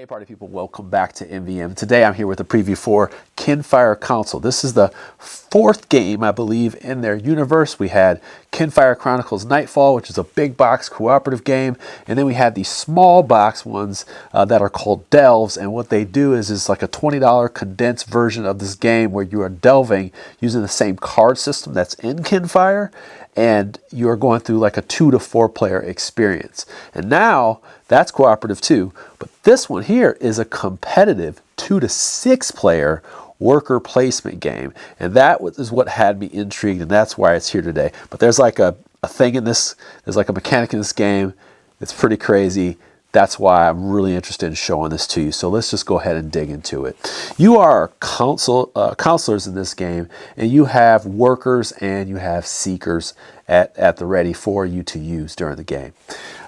Hey party people, welcome back to MVM. Today I'm here with a preview for Kinfire Council. This is the fourth game, I believe, in their universe. We had Kinfire Chronicles Nightfall, which is a big box cooperative game, and then we had these small box ones that are called Delves, and what they do is like a $20 condensed version of this game where you are delving using the same card system that's in Kinfire, and you're going through like a 2 to 4 player experience. And now that's cooperative too, but this one here is a competitive 2 to 6 player worker placement game, and that is what had me intrigued, and that's why it's here today. But there's like a thing in this, there's like a mechanic in this game. It's pretty crazy. That's why I'm really interested in showing this to you. So let's just go ahead and dig into it. You are counselors in this game, and you have workers and you have seekers at the ready for you to use during the game.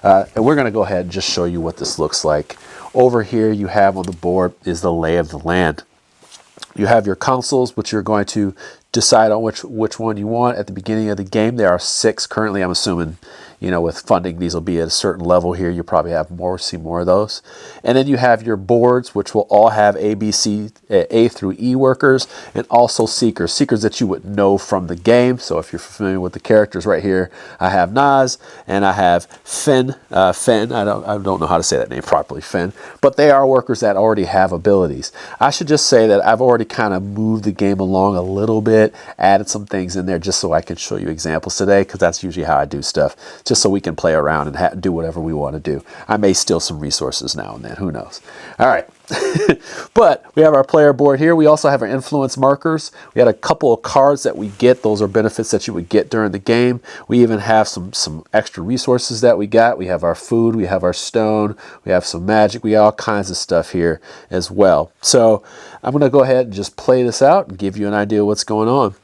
And we're going to go ahead and just show you what this looks like. Over here you have on the board is the lay of the land. You have your councils, which you're going to decide on which one you want at the beginning of the game. There are 6 currently. I'm assuming, you know, with funding, these will be at a certain level here. You probably have more, see more of those. And then you have your boards, which will all have A, B, C, A through E workers, and also seekers that you would know from the game. So if you're familiar with the characters right here, I have Naz and I have Finn. I don't know how to say that name properly, Finn, but they are workers that already have abilities. I should just say that I've already kind of moved the game along a little bit, added some things in there just so I can show you examples today, because that's usually how I do stuff, just so we can play around and do whatever we want to do. I may steal some resources now and then, who knows. All right. But we have our player board here. We also have our influence markers. We had a couple of cards that we get. Those are benefits that you would get during the game. We even have some extra resources that we got. We have our food, we have our stone, we have some magic, we got all kinds of stuff here as well. So I'm going to go ahead and just play this out and give you an idea of what's going on.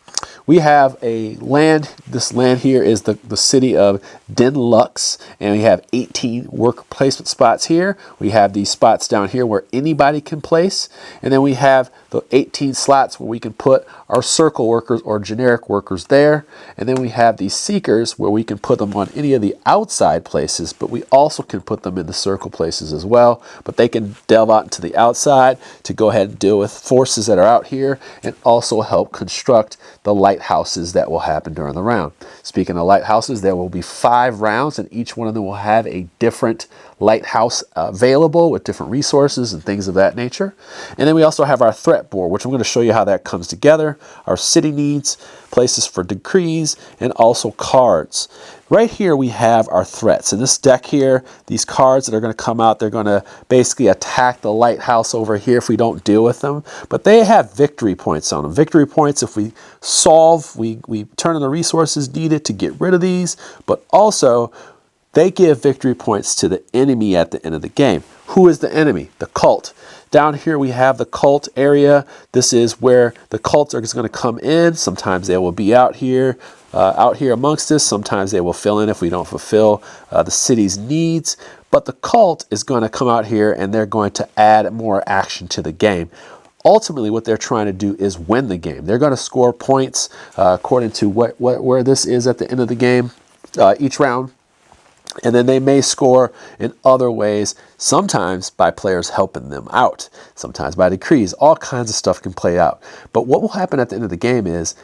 We have a land. This land here is the city of Denlux, and we have 18 worker placement spots here. We have these spots down here where anybody can place, and then we have the 18 slots where we can put our circle workers or generic workers there, and then we have these seekers where we can put them on any of the outside places, but we also can put them in the circle places as well, but they can delve out into the outside to go ahead and deal with forces that are out here and also help construct the lighthouses that will happen during the round. Speaking of lighthouses, there will be 5 rounds, and each one of them will have a different lighthouse available with different resources and things of that nature. And then we also have our threat board, which I'm going to show you how that comes together, our city needs, places for decrees, and also cards. Right here we have our threats. In this deck here, these cards that are going to come out, they're going to basically attack the lighthouse over here if we don't deal with them. But they have victory points on them. Victory points if we solve, we turn in the resources needed to get rid of these, but also they give victory points to the enemy at the end of the game. Who is the enemy? The cult. Down here we have the cult area. This is where the cults are just going to come in. Sometimes they will be out here amongst us. Sometimes they will fill in if we don't fulfill the city's needs. But the cult is going to come out here and they're going to add more action to the game. Ultimately, what they're trying to do is win the game. They're going to score points according to where this is at the end of the game each round. And then they may score in other ways, sometimes by players helping them out, sometimes by decrees. All kinds of stuff can play out. But what will happen at the end of the game is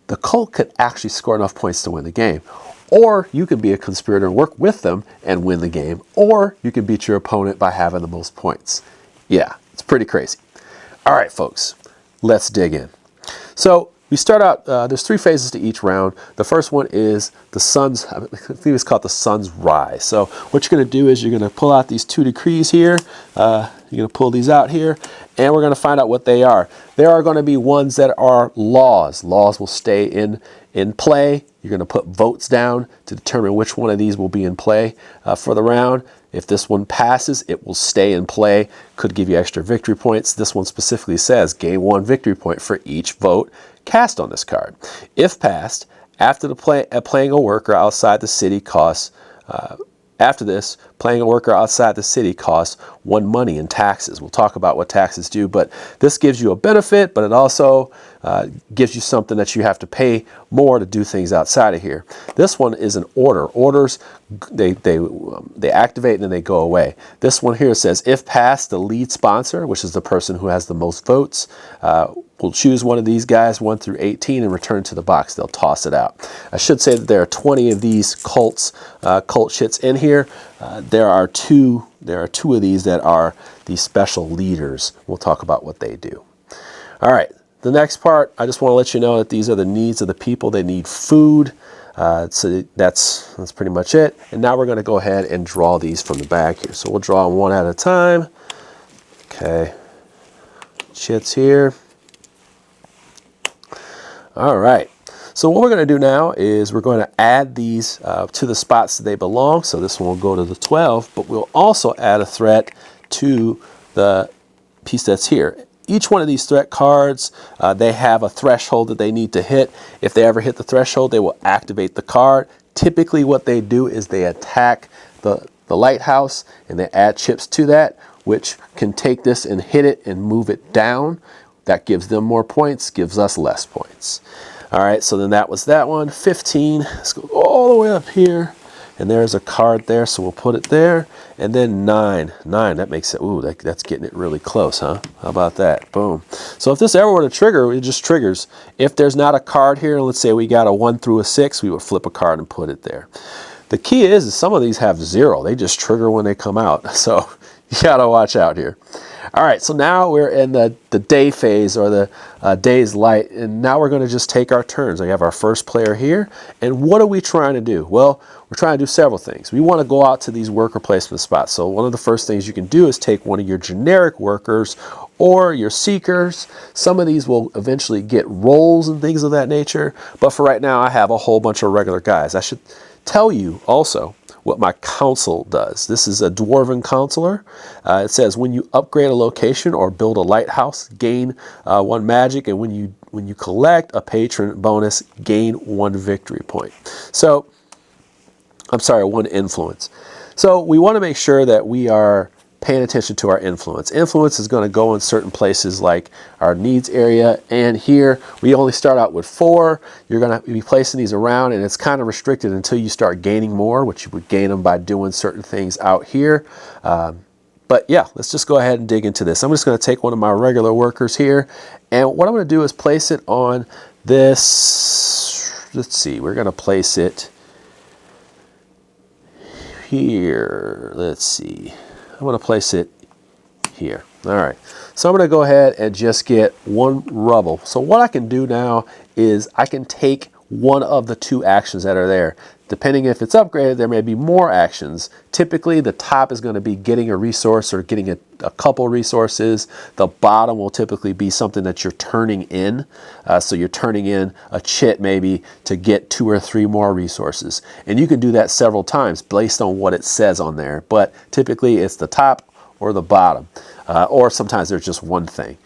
the cult could actually score enough points to win the game. Or you can be a conspirator and work with them and win the game. Or you can beat your opponent by having the most points. Yeah, it's pretty crazy. All right, folks, let's dig in. So we start out, there's 3 phases to each round. The first one is the sun's, I think it's called the sun's rise. So what you're going to do is you're going to pull out these 2 decrees here. You're going to pull these out here, and we're going to find out what they are. There are going to be ones that are laws. Laws will stay in play. You're going to put votes down to determine which one of these will be in play for the round. If this one passes, it will stay in play. Could give you extra victory points. This one specifically says gain 1 victory point for each vote cast on this card. If passed, after playing a worker outside the city costs After this, playing a worker outside the city costs 1 money in taxes. We'll talk about what taxes do, but this gives you a benefit, but it also gives you something that you have to pay more to do things outside of here. This one is an order. Orders, they activate and then they go away. This one here says, if passed, the lead sponsor, which is the person who has the most votes, will choose one of these guys, 1 through 18, and return to the box. They'll toss it out. I should say that there are 20 of these cult shits in here. There are two of these that are the special leaders. We'll talk about what they do. All right, the next part, I just want to let you know that these are the needs of the people. They need food. So that's pretty much it. And now we're going to go ahead and draw these from the bag here. So we'll draw them one at a time. Okay, chits here. All right, so what we're going to do now is we're going to add these to the spots that they belong. So this one will go to the 12, but we'll also add a threat to the piece that's here. Each one of these threat cards, they have a threshold that they need to hit. If they ever hit the threshold, they will activate the card. Typically what they do is they attack the lighthouse and they add chips to that, which can take this and hit it and move it down. That gives them more points, gives us less points. All right, so then that was that one. 15, let's go all the way up here. And there's a card there, so we'll put it there. And then 9, that makes it, ooh, that's getting it really close, huh? How about that? Boom. So if this ever were to trigger, it just triggers. If there's not a card here, let's say we got a 1 through a 6, we would flip a card and put it there. The key is some of these have 0. They just trigger when they come out. So you gotta watch out here. All right, so now we're in the day phase, or the day's light, and now we're going to just take our turns. We have our first player here, and what are we trying to do? Well, we're trying to do several things. We want to go out to these worker placement spots. So one of the first things you can do is take one of your generic workers or your seekers. Some of these will eventually get roles and things of that nature, but for right now I have a whole bunch of regular guys. I should tell you also what my council does. This is a dwarven counselor. It says when you upgrade a location or build a lighthouse, gain 1 magic, and when you collect a patron bonus, gain 1 victory point. So, I'm sorry, 1 influence. So we want to make sure that we are paying attention to our influence. Influence is going to go in certain places like our needs area, and here we only start out with 4. You're going to be placing these around, and it's kind of restricted until you start gaining more, which you would gain them by doing certain things out here. But yeah, let's just go ahead and dig into this. I'm just going to take one of my regular workers here, and what I'm going to do is place it on this, let's see, we're going to place it here. Let's see. I'm going to place it here. All right. So I'm going to go ahead and just get 1 rubble. So what I can do now is I can take one of the 2 actions that are there. Depending if it's upgraded, there may be more actions. Typically, the top is going to be getting a resource or getting a couple resources. The bottom will typically be something that you're turning in. So you're turning in a chit maybe to get 2 or 3 more resources. And you can do that several times based on what it says on there. But typically, it's the top or the bottom. Or sometimes there's just one thing.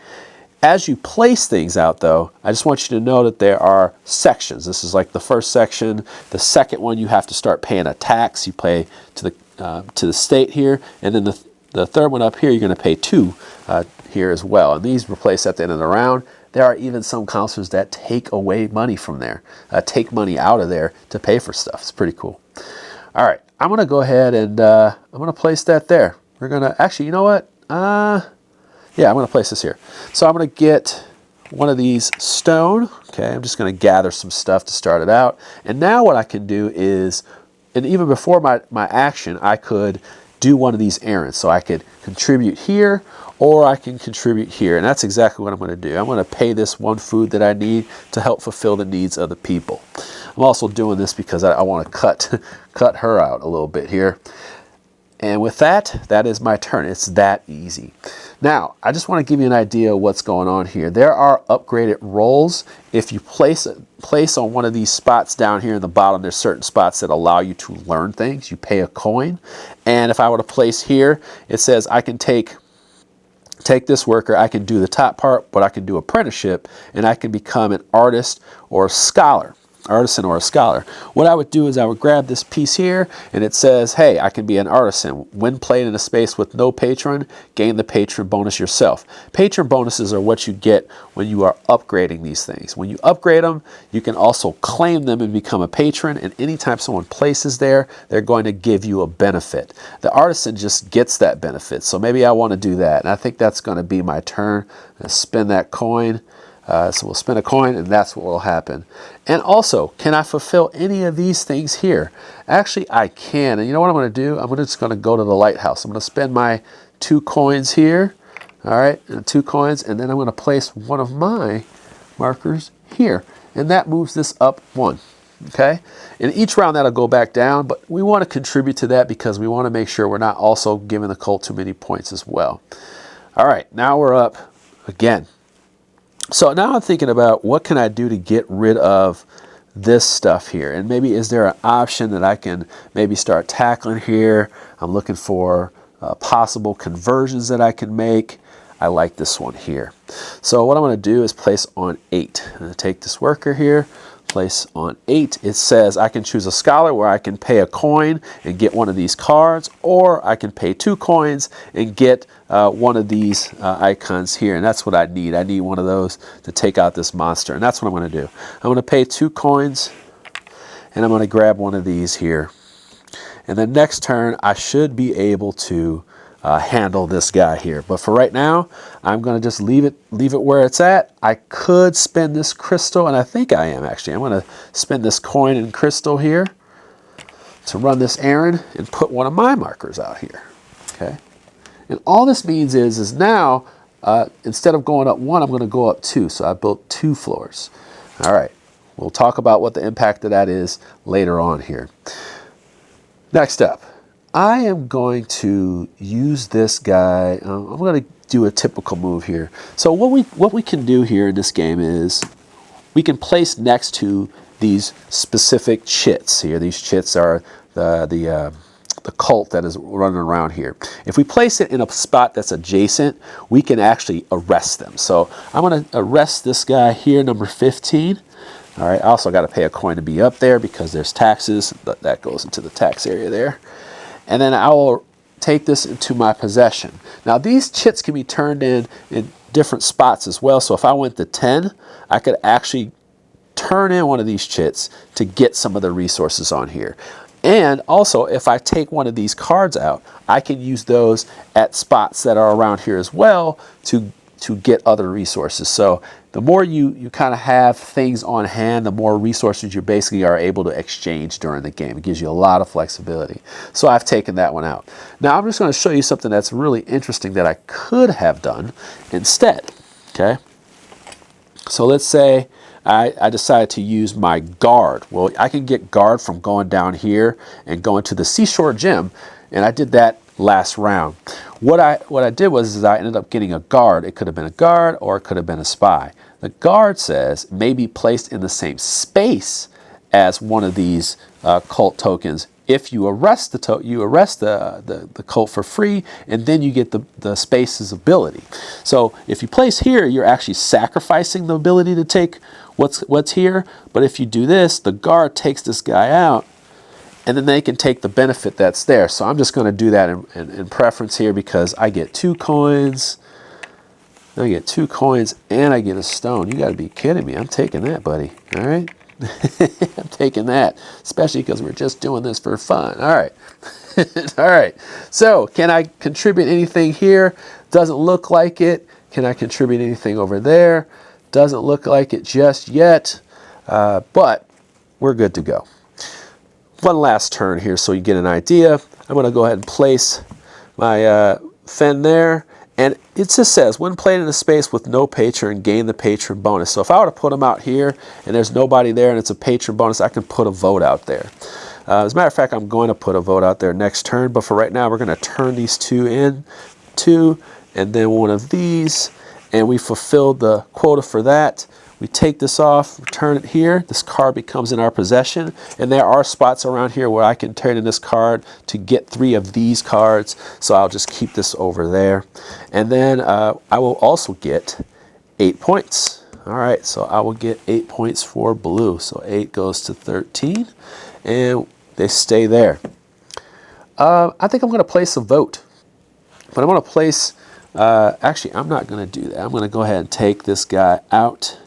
As you place things out, though, I just want you to know that there are sections. This is like the first section. The second one, you have to start paying a tax. You pay to the state here, and then the third one up here, you're going to pay 2 here as well. And these replace at the end of the round. There are even some counselors that take away money from there, take money out of there to pay for stuff. It's pretty cool. All right, I'm going to go ahead and I'm going to place that there. We're going to actually, you know what? Yeah, I'm going to place this here. So I'm going to get one of these stone. Okay, I'm just going to gather some stuff to start it out. And now what I can do is, and even before my action, I could do one of these errands. So I could contribute here, or I can contribute here. And that's exactly what I'm going to do. I'm going to pay this 1 food that I need to help fulfill the needs of the people. I'm also doing this because I want to cut her out a little bit here. And with that, that is my turn. It's that easy. Now, I just want to give you an idea of what's going on here. There are upgraded roles. If you place on one of these spots down here in the bottom, there's certain spots that allow you to learn things. You pay a coin. And if I were to place here, it says I can take this worker, I can do the top part, but I can do apprenticeship, and I can become an artist or a scholar. artisan or a scholar. What I would do is I would grab this piece here, and it says, hey, I can be an artisan. When played in a space with no patron, gain the patron bonus yourself. Patron bonuses are what you get when you are upgrading these things. When you upgrade them, you can also claim them and become a patron, and anytime someone places there, they're going to give you a benefit. The artisan just gets that benefit, so maybe I want to do that, and I think that's going to be my turn. I'm going to spin that coin. So we'll spin a coin, and that's what will happen. And also, can I fulfill any of these things here? Actually, I can. And you know what I'm going to do? I'm just going to go to the lighthouse. I'm going to spend my 2 coins here. All right, and 2 coins, and then I'm going to place one of my markers here. And that moves this up 1. Okay? In each round, that'll go back down, but we want to contribute to that because we want to make sure we're not also giving the cult too many points as well. All right, now we're up again. So now I'm thinking about what can I do to get rid of this stuff here, and maybe is there an option that I can maybe start tackling here? I'm looking for possible conversions that I can make. I like this one here. So what I'm going to do is place on 8. I'm going to take this worker here, place on 8. It says I can choose a scholar where I can pay a coin and get one of these cards, or I can pay 2 coins and get one of these icons here, and that's what I need. I need one of those to take out this monster, and that's what I'm going to do. I'm going to pay 2 coins, and I'm going to grab one of these here. And then next turn, I should be able to handle this guy here. But for right now, I'm going to just leave it where it's at. I could spend this crystal, and I think I am actually. I'm going to spend this coin and crystal here to run this errand and put one of my markers out here. Okay. And all this means is now, instead of going up 1, I'm going to go up 2. So I built 2 floors. All right. We'll talk about what the impact of that is later on here. Next up, I am going to use this guy. I'm going to do a typical move here. So what we can do here in this game is we can place next to these specific chits here. These chits are the cult that is running around here. If we place it in a spot that's adjacent, we can actually arrest them. So I'm going to arrest this guy here, number 15. All right, I also got to pay a coin to be up there because there's taxes. That goes into the tax area there. And then I will take this into my possession. Now these chits can be turned in different spots as well. So if I went to 10, I could actually turn in one of these chits to get some of the resources on here. And also, if I take one of these cards out, I can use those at spots that are around here as well to get other resources. So the more you kind of have things on hand, the more resources you basically are able to exchange during the game. It gives you a lot of flexibility. So I've taken that one out. Now I'm just going to show you something that's really interesting that I could have done instead. Okay. So let's say I decided to use my guard. Well, I can get guard from going down here and going to the Seashore Gym, and I did that last round. What I did was I ended up getting a guard. It could have been a guard or it could have been a spy. The guard says may be placed in the same space as one of these cult tokens. If you arrest the cult for free, and then you get the space's ability. So if you place here, you're actually sacrificing the ability to take what's here. But if you do this, the guard takes this guy out, and then they can take the benefit that's there. So I'm just going to do that in preference here because I get 2 coins. I get 2 coins and I get a stone. You got to be kidding me. I'm taking that, buddy. All right. I'm taking that, especially because we're just doing this for fun. All right. All right. So can I contribute anything here? Doesn't look like it. Can I contribute anything over there? Doesn't look like it just yet, but we're good to go. One last turn here so you get an idea. I'm going to go ahead and place my Fen there. And it just says, when played in a space with no patron, gain the patron bonus. So if I were to put them out here and there's nobody there and it's a patron bonus, I can put a vote out there. As a matter of fact, I'm going to put a vote out there next turn. But for right now, we're going to turn these 2 in, 2, and then one of these. And we fulfilled the quota for that. We take this off, return it here. This card becomes in our possession. And there are spots around here where I can turn in this card to get 3 of these cards. So I'll just keep this over there. And then I will also get 8 points. All right, so I will get 8 points for blue. So 8 goes to 13, and they stay there. I think I'm going to place a vote, but I'm going to place, actually, I'm not going to do that. I'm going to go ahead and take this guy out.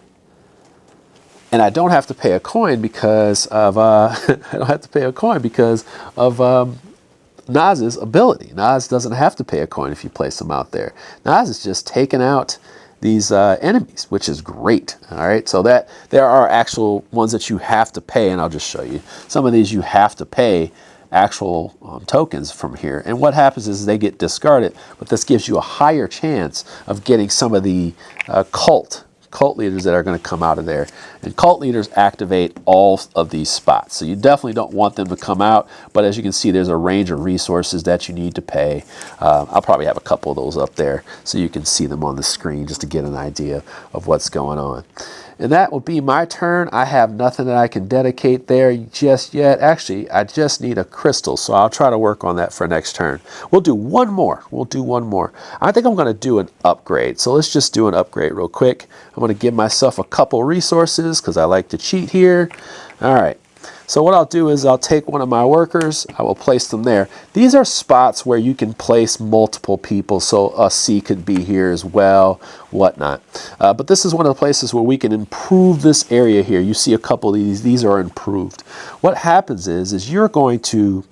And I don't have to pay a coin because of, I don't have to pay a coin because of Naz's ability. Naz doesn't have to pay a coin if you place him out there. Naz is just taking out these enemies, which is great. All right, so that there are actual ones that you have to pay, and I'll just show you. Some of these you have to pay actual tokens from here. And what happens is they get discarded, but this gives you a higher chance of getting some of the cult leaders that are going to come out of there. And cult leaders activate all of these spots. So you definitely don't want them to come out, but as you can see, there's a range of resources that you need to pay. I'll probably have a couple of those up there so you can see them on the screen just to get an idea of what's going on. And that will be my turn. I have nothing that I can dedicate there just yet. Actually, I just need a crystal, so I'll try to work on that for next turn. We'll do one more. I think I'm going to do an upgrade. So let's just do an upgrade real quick. I'm going to give myself a couple resources because I like to cheat here. All right. So what I'll do is I'll take one of my workers, I will place them there. These are spots where you can place multiple people, so a C could be here as well, whatnot. But this is one of the places where we can improve this area here. You see a couple of these are improved. What happens is you're going to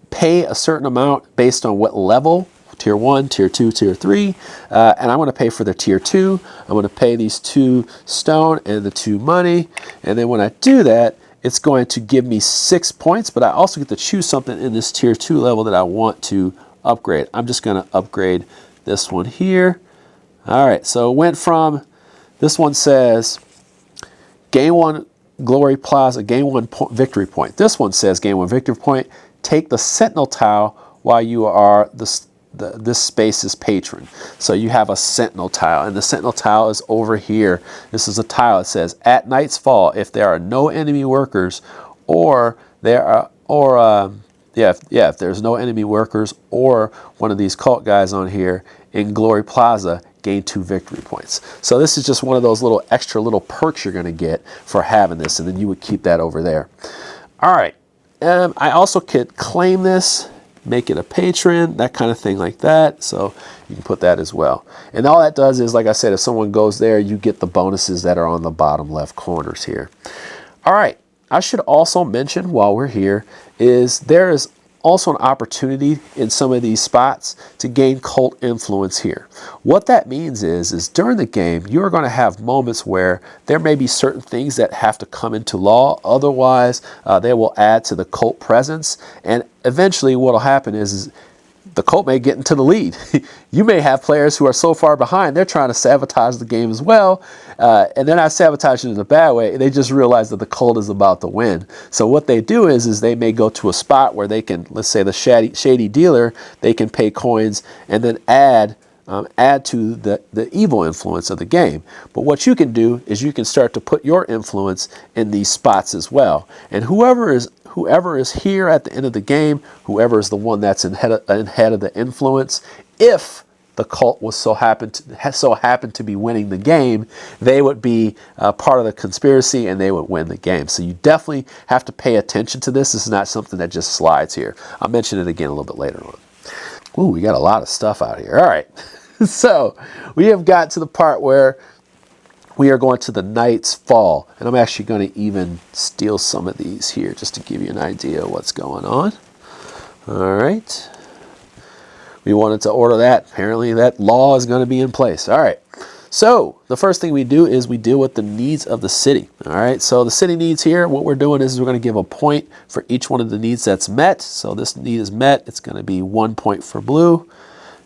pay a certain amount based on what level. Tier 1, Tier 2, Tier 3, and I'm going to pay for the Tier 2. I'm going to pay these 2 stone and the 2 money, and then when I do that, it's going to give me 6 points, but I also get to choose something in this Tier 2 level that I want to upgrade. I'm just going to upgrade this one here. All right, so it went from, this one says, gain 1 Glory Plaza, gain 1 victory point. This one says, gain 1 victory point, take the Sentinel tile while you are this space's patron. So you have a sentinel tile, and the sentinel tile is over here. This is a tile that says, at night's fall, if there are no enemy workers, or there are, if there's no enemy workers or one of these cult guys on here in Glory Plaza, gain 2 victory points. So this is just one of those little extra little perks you're going to get for having this, and then you would keep that over there. All right. I also could claim this, make it a patron, that kind of thing like that. So you can put that as well. And all that does is, like I said, if someone goes there, you get the bonuses that are on the bottom left corners here. All right. I should also mention while we're here is there is also an opportunity in some of these spots to gain cult influence here. What that means is during the game, you're going to have moments where there may be certain things that have to come into law. Otherwise, they will add to the cult presence. And eventually what will happen is the cult may get into the lead. You may have players who are so far behind, they're trying to sabotage the game as well. And they're not sabotaging in a bad way. They just realize that the cult is about to win. So what they do is they may go to a spot where they can, let's say the shady dealer, they can pay coins and then add to the evil influence of the game. But what you can do is you can start to put your influence in these spots as well. And whoever is here at the end of the game, whoever is the one that's in head of the influence, if the cult was so happened to be winning the game, they would be part of the conspiracy and they would win the game. So you definitely have to pay attention to this. This is not something that just slides here. I'll mention it again a little bit later on. Ooh, we got a lot of stuff out here. All right. So we have got to the part where we are going to the night's fall. And I'm actually going to even steal some of these here just to give you an idea of what's going on. All right. We wanted to order that. Apparently that law is going to be in place. All right. So the first thing we do is we deal with the needs of the city. All right. So the city needs here, what we're doing is we're going to give a point for each one of the needs that's met. So this need is met. It's going to be 1 point for blue.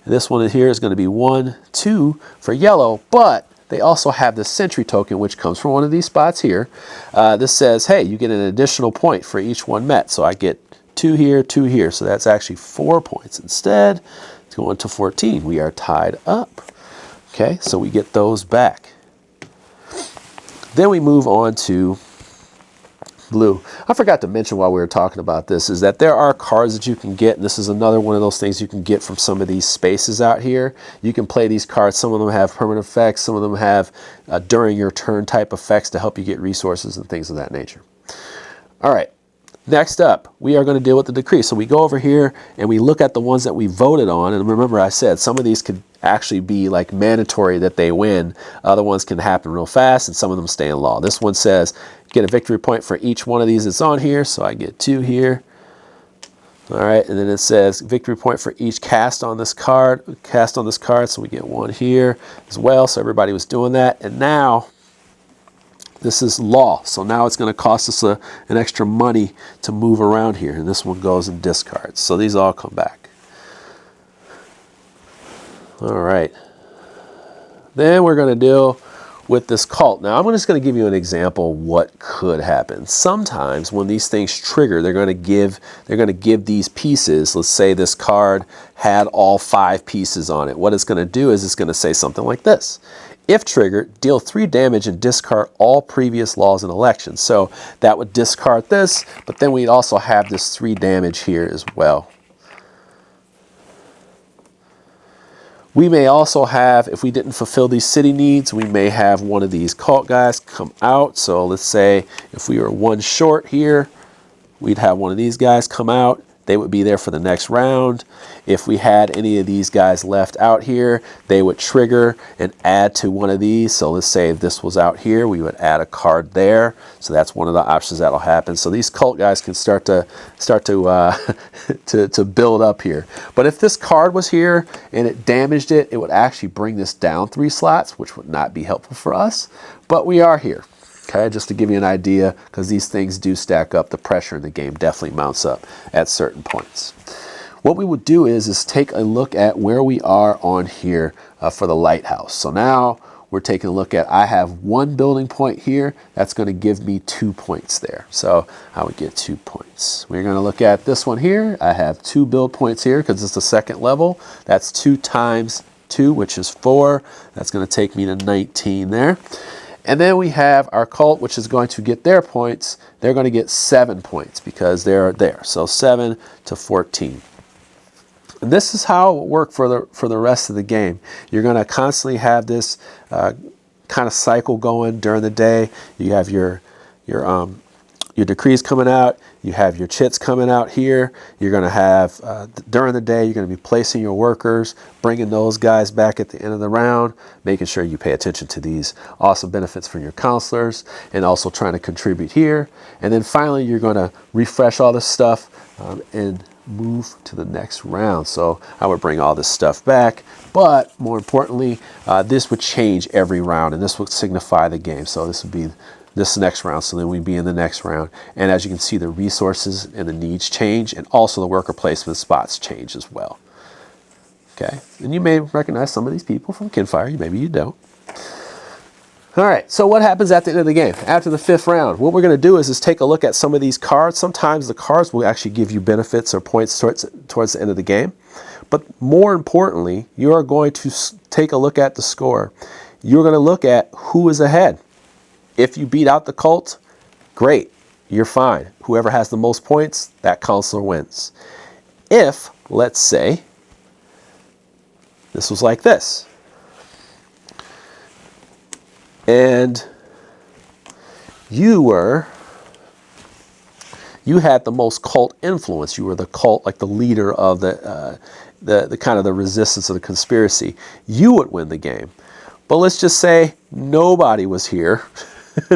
This one here is going to be 1, 2 for yellow, but they also have the sentry token, which comes from one of these spots here. This says, hey, you get an additional point for each one met. So I get 2 here, 2 here. So that's actually 4 points instead. It's going to 14. We are tied up. Okay, so we get those back. Then we move on to blue. I forgot to mention while we were talking about this is that there are cards that you can get, and this is another one of those things you can get from some of these spaces out here. You can play these cards. Some of them have permanent effects. Some of them have during your turn type effects to help you get resources and things of that nature. All right. Next up, we are going to deal with the decree. So we go over here and we look at the ones that we voted on. And remember I said some of these could actually be like mandatory that they win. Other ones can happen real fast and some of them stay in law. This one says get a victory point for each one of these that's on here. So I get 2 here. All right, and then it says victory point for each cast on this card. So we get 1 here as well. So everybody was doing that. And now this is law, so now it's going to cost us an extra money to move around here, and this one goes in discards. So these all come back. All right. Then we're going to deal with this cult. Now I'm just going to give you an example of what could happen. Sometimes when these things trigger, they're going to give these pieces. Let's say this card had all 5 pieces on it. What it's going to do is it's going to say something like this. If triggered, deal 3 damage and discard all previous laws and elections. So that would discard this, but then we'd also have this 3 damage here as well. We may also have, if we didn't fulfill these city needs, we may have one of these cult guys come out. So let's say if we were 1 short here, we'd have one of these guys come out. They would be there for the next round. If we had any of these guys left out here, they would trigger and add to one of these. So let's say if this was out here, we would add a card there. So that's one of the options that'll happen. So these cult guys can start to to build up here. But if this card was here and it damaged it, it would actually bring this down 3 slots, which would not be helpful for us. But we are here. Okay, just to give you an idea, because these things do stack up, the pressure in the game definitely mounts up at certain points. What we would do is take a look at where we are on here for the lighthouse. So now we're taking a look at, I have 1 building point here. That's going to give me 2 points there. So I would get 2 points. We're going to look at this one here. I have 2 build points here because it's the 2nd level. That's 2 times 2, which is 4. That's going to take me to 19 there. And then we have our cult, which is going to get their points. They're going to get 7 points because they're there. So 7 to 14. And this is how it will work for the rest of the game. You're going to constantly have this kind of cycle going during the day. You have your decrees coming out. You have your chits coming out here. You're going to have, during the day, you're going to be placing your workers, bringing those guys back at the end of the round, making sure you pay attention to these awesome benefits from your counselors, and also trying to contribute here. And then finally, you're going to refresh all this stuff and move to the next round. So I would bring all this stuff back, but more importantly, this would change every round, and this would signify the game. So this would be this next round, so then we'd be in the next round. And as you can see, the resources and the needs change, and also the worker placement spots change as well. Okay, and you may recognize some of these people from Kinfire, maybe you don't. All right, so what happens at the end of the game? After the 5th round, what we're going to do is take a look at some of these cards. Sometimes the cards will actually give you benefits or points towards the end of the game. But more importantly, you are going to take a look at the score. You're going to look at who is ahead. If you beat out the cult, great, you're fine. Whoever has the most points, that counselor wins. If, let's say, this was like this, and you had the most cult influence, you were the cult, like the leader of the kind of the resistance of the conspiracy, you would win the game. But let's just say nobody was here.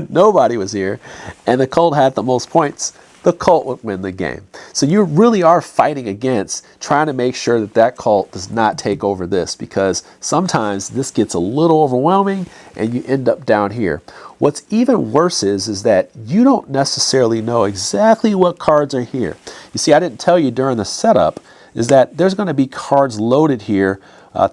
Nobody was here, and the cult had the most points. The cult would win the game. So you really are fighting against trying to make sure that that cult does not take over this, because sometimes this gets a little overwhelming and you end up down here. What's even worse is that you don't necessarily know exactly what cards are here. You see, I didn't tell you during the setup is that there's going to be cards loaded here,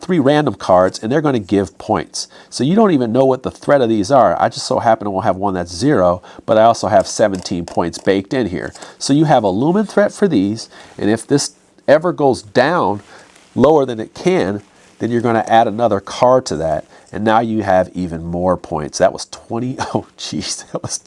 3 random cards, and they're going to give points. So you don't even know what the threat of these are. I just so happen to have one that's 0, but I also have 17 points baked in here. So you have a lumen threat for these, and if this ever goes down lower than it can, then you're going to add another card to that, and now you have even more points. That was 20, oh geez, that was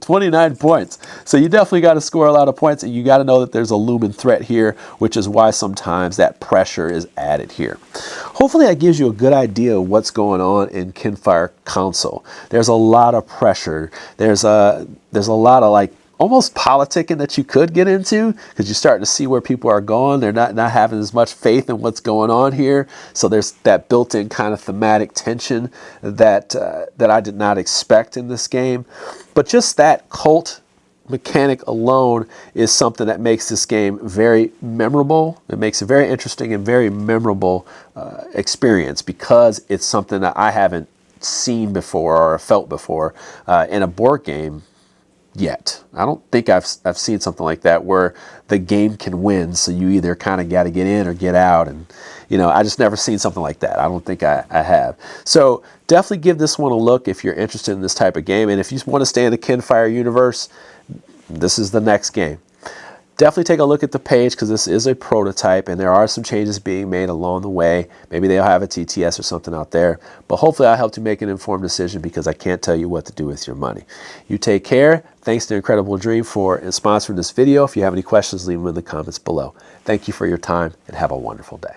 29 points. So you definitely got to score a lot of points, and you got to know that there's a looming threat here, which is why sometimes that pressure is added here. Hopefully that gives you a good idea of what's going on in Kinfire Council. There's a lot of pressure. There's a lot of like almost politicking that you could get into, because you're starting to see where people are going. They're not having as much faith in what's going on here. So there's that built-in kind of thematic tension that that I did not expect in this game. But just that cult mechanic alone is something that makes this game very memorable. It makes a very interesting and very memorable experience, because it's something that I haven't seen before or felt before in a board game yet. I don't think I've seen something like that where the game can win, so you either kind of got to get in or get out. And I just never seen something like that. I don't think I have. So definitely give this one a look if you're interested in this type of game, and if you want to stay in the Kinfire universe, this is the next game. Definitely take a look at the page, because this is a prototype and there are some changes being made along the way. Maybe they'll have a TTS or something out there, but hopefully I helped you make an informed decision, because I can't tell you what to do with your money. You take care. Thanks to Incredible Dream for sponsoring this video. If you have any questions, leave them in the comments below. Thank you for your time, and have a wonderful day.